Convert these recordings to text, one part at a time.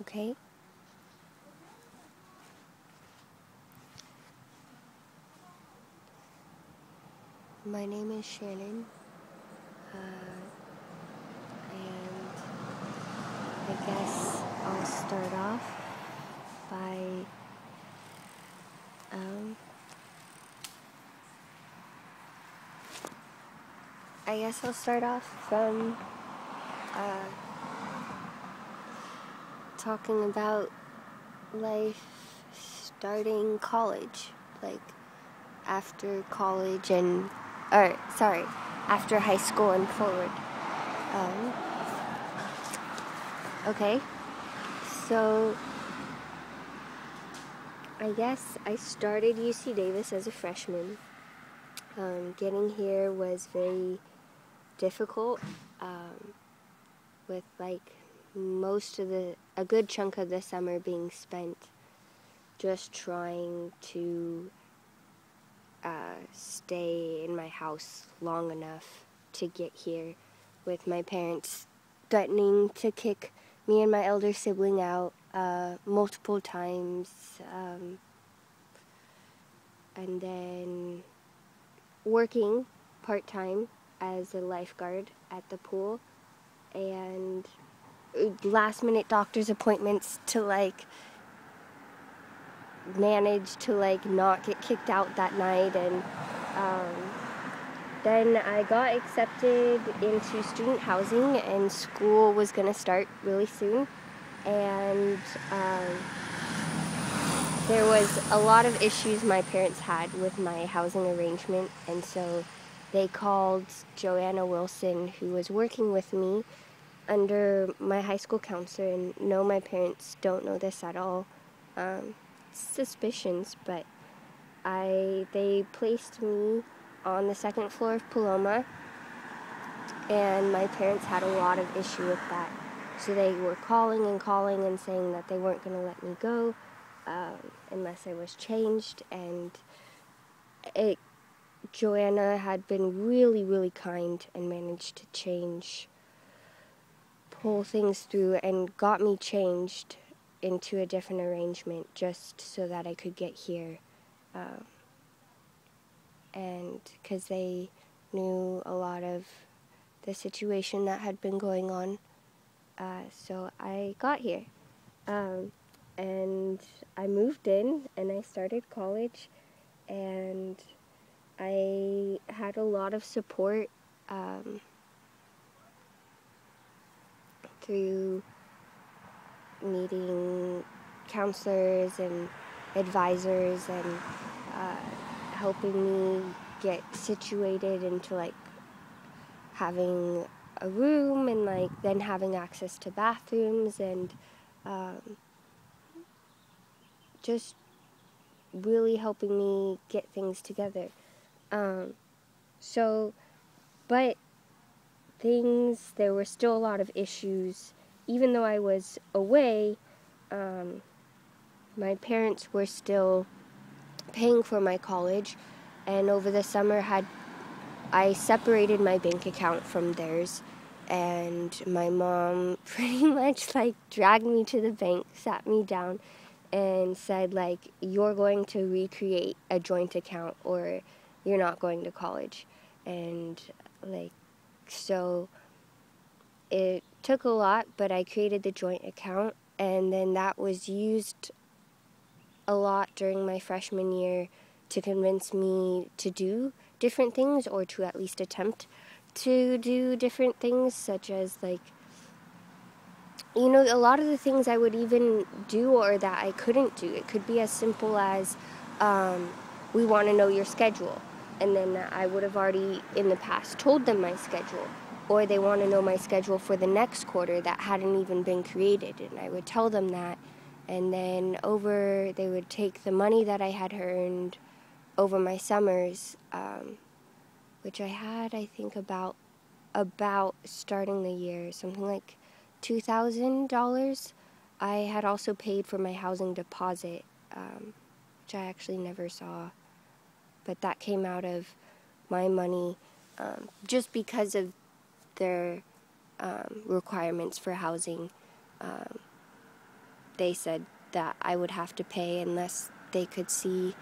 Okay? My name is Shannon, and I guess I'll start off by from talking about life starting college, like after college after high school and forward. Okay, so I guess I started UC Davis as a freshman. Getting here was very difficult, with like a good chunk of the summer being spent just trying to stay in my house long enough to get here, with my parents threatening to kick me and my elder sibling out multiple times, and then working part-time as a lifeguard at the pool, and last-minute doctor's appointments to manage to not get kicked out that night. And then I got accepted into student housing, and school was going to start really soon, and there was a lot of issues my parents had with my housing arrangement, and so they called Joanna Wilson, who was working with me under my high school counselor. And no, my parents don't know this at all. Suspicions, but they placed me on the second floor of Paloma, and my parents had a lot of issue with that. So they were calling and saying that they weren't going to let me go unless I was changed. And Joanna had been really, really kind and managed to pull things through and got me changed into a different arrangement just so that I could get here. And because they knew a lot of the situation that had been going on. So I got here. And I moved in and I started college, and I had a lot of support through meeting counselors and advisors and helping me get situated into having a room and then having access to bathrooms, and just really helping me get things together. But there were still a lot of issues. Even though I was away, my parents were still paying for my college, and over the summer I separated my bank account from theirs, and my mom pretty much dragged me to the bank, sat me down, and said you're going to recreate a joint account or you're not going to college. And so it took a lot, but I created the joint account, and then that was used a lot during my freshman year to convince me to do different things, or to at least attempt to do different things, such as a lot of the things I would even do or that I couldn't do. It could be as simple as, we want to know your schedule. And then I would have already in the past told them my schedule. Or they want to know my schedule for the next quarter that hadn't even been created. And I would tell them that. And then they would take the money that I had earned over my summers, which I had, I think, about starting the year, something like $2,000. I had also paid for my housing deposit, which I actually never saw, but that came out of my money, just because of their requirements for housing. they said that I would have to pay unless they could see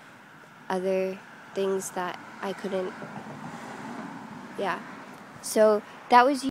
other things that I couldn't. Yeah. So that was